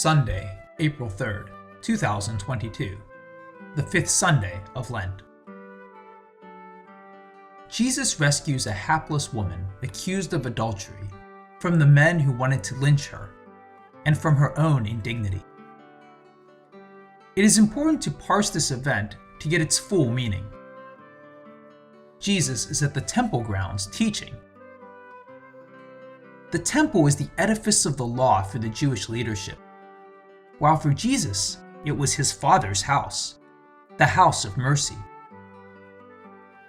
Sunday, April 3rd, 2022, the fifth Sunday of Lent. Jesus rescues a hapless woman accused of adultery from the men who wanted to lynch her and from her own indignity. It is important to parse this event to get its full meaning. Jesus is at the temple grounds teaching. The temple is the edifice of the law for the Jewish leadership, while for Jesus, it was his Father's house, the house of mercy.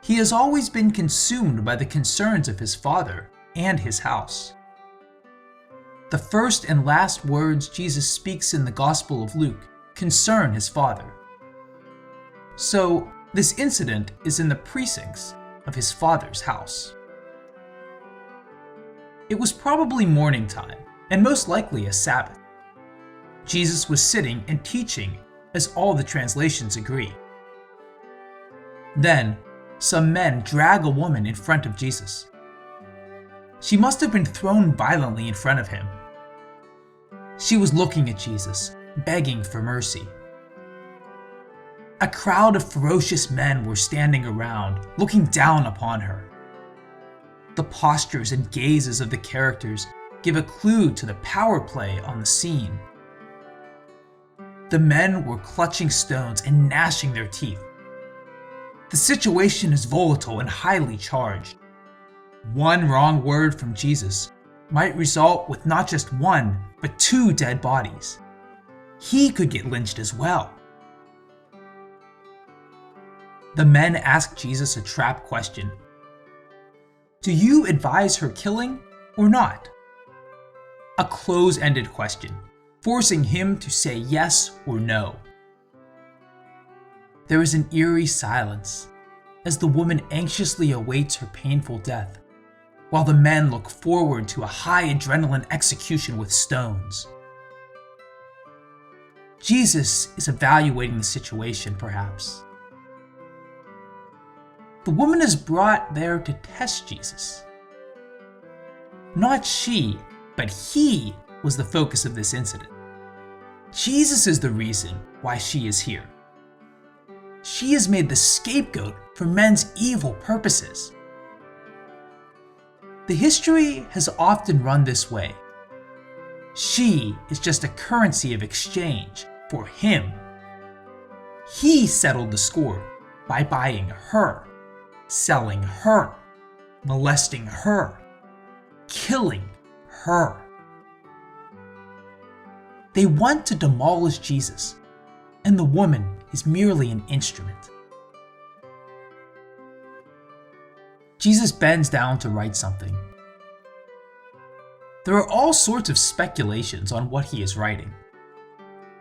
He has always been consumed by the concerns of his Father and his house. The first and last words Jesus speaks in the Gospel of Luke concern his Father. So, this incident is in the precincts of his Father's house. It was probably morning time, and most likely a Sabbath. Jesus was sitting and teaching, as all the translations agree. Then, some men drag a woman in front of Jesus. She must have been thrown violently in front of him. She was looking at Jesus, begging for mercy. A crowd of ferocious men were standing around, looking down upon her. The postures and gazes of the characters give a clue to the power play on the scene. The men were clutching stones and gnashing their teeth. The situation is volatile and highly charged. One wrong word from Jesus might result with not just one, but two dead bodies. He could get lynched as well. The men ask Jesus a trap question. Do you advise her killing or not? A close-ended question, forcing him to say yes or no. There is an eerie silence as the woman anxiously awaits her painful death, while the men look forward to a high adrenaline execution with stones. Jesus is evaluating the situation, perhaps. The woman is brought there to test Jesus. Not she, but he was the focus of this incident. Jesus is the reason why she is here. She is made the scapegoat for men's evil purposes. The history has often run this way. She is just a currency of exchange for him. He settled the score by buying her, selling her, molesting her, killing her. They want to demolish Jesus, and the woman is merely an instrument. Jesus bends down to write something. There are all sorts of speculations on what he is writing.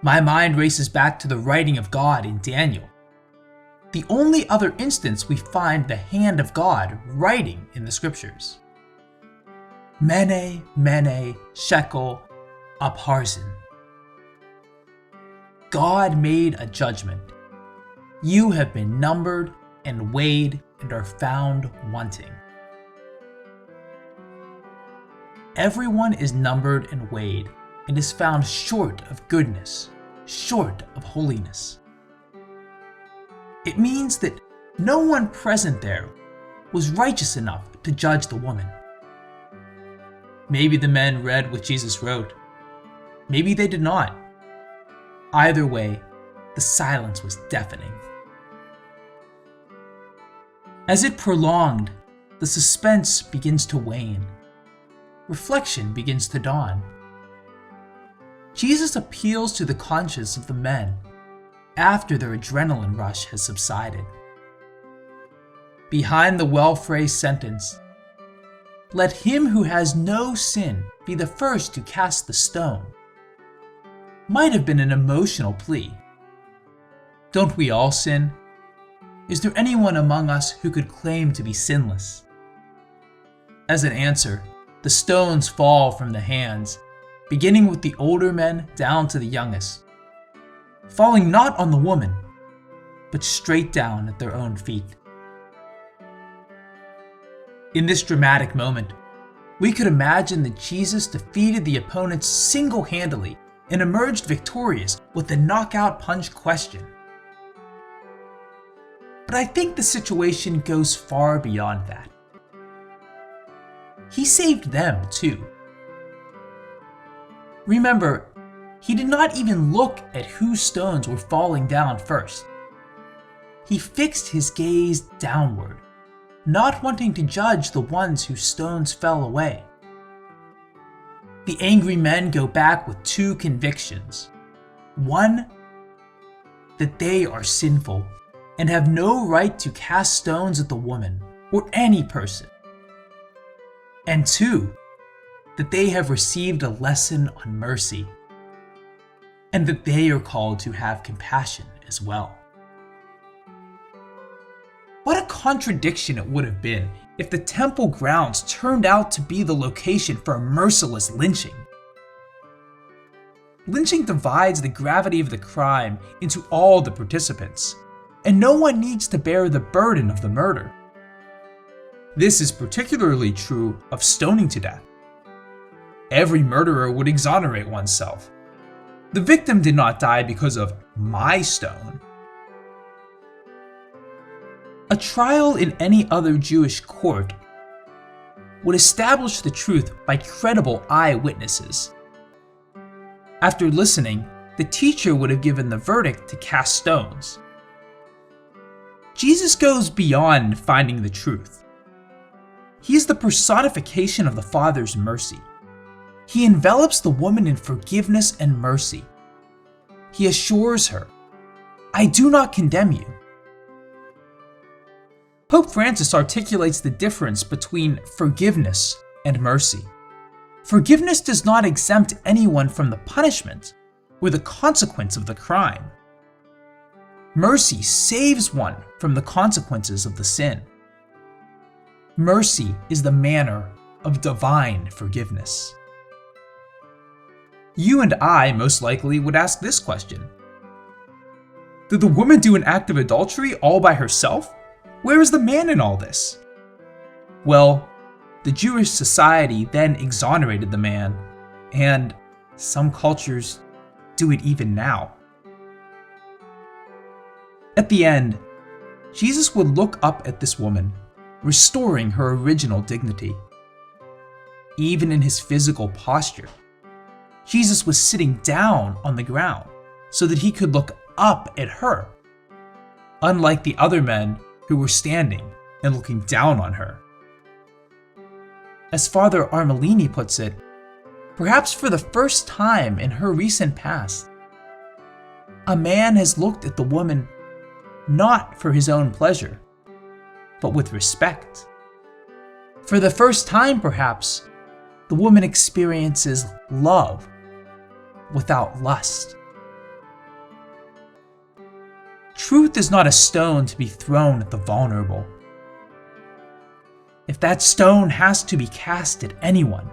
My mind races back to the writing of God in Daniel, the only other instance we find the hand of God writing in the scriptures. Mene, mene, shekel, upharsin. God made a judgment. You have been numbered and weighed and are found wanting. Everyone is numbered and weighed and is found short of goodness, short of holiness. It means that no one present there was righteous enough to judge the woman. Maybe the men read what Jesus wrote. Maybe they did not. Either way, the silence was deafening. As it prolonged, the suspense begins to wane. Reflection begins to dawn. Jesus appeals to the conscience of the men after their adrenaline rush has subsided. Behind the well-phrased sentence, "Let him who has no sin be the first to cast the stone," might have been an emotional plea. Don't we all sin? Is there anyone among us who could claim to be sinless? As an answer, the stones fall from the hands, beginning with the older men down to the youngest, falling not on the woman, but straight down at their own feet. In this dramatic moment, we could imagine that Jesus defeated the opponents single-handedly and emerged victorious with the knockout punch question. But I think the situation goes far beyond that. He saved them too. Remember, he did not even look at whose stones were falling down first. He fixed his gaze downward, not wanting to judge the ones whose stones fell away. The angry men go back with two convictions. One, that they are sinful and have no right to cast stones at the woman or any person. And two, that they have received a lesson on mercy, and that they are called to have compassion as well. What a contradiction it would have been if the temple grounds turned out to be the location for a merciless lynching. Lynching divides the gravity of the crime into all the participants, and no one needs to bear the burden of the murder. This is particularly true of stoning to death. Every murderer would exonerate oneself. The victim did not die because of my stone. A trial in any other Jewish court would establish the truth by credible eyewitnesses. After listening, the teacher would have given the verdict to cast stones. Jesus goes beyond finding the truth. He is the personification of the Father's mercy. He envelops the woman in forgiveness and mercy. He assures her, "I do not condemn you." Pope Francis articulates the difference between forgiveness and mercy. Forgiveness does not exempt anyone from the punishment or the consequence of the crime. Mercy saves one from the consequences of the sin. Mercy is the manner of divine forgiveness. You and I most likely would ask this question: did the woman do an act of adultery all by herself? Where is the man in all this? Well, the Jewish society then exonerated the man, and some cultures do it even now. At the end, Jesus would look up at this woman, restoring her original dignity. Even in his physical posture, Jesus was sitting down on the ground so that he could look up at her, unlike the other men who were standing and looking down on her. As Father Armelini puts it, perhaps for the first time in her recent past, a man has looked at the woman not for his own pleasure, but with respect. For the first time, perhaps, the woman experiences love without lust. Truth is not a stone to be thrown at the vulnerable. If that stone has to be cast at anyone,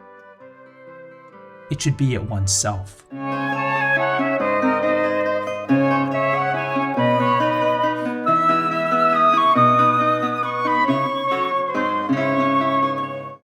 it should be at oneself.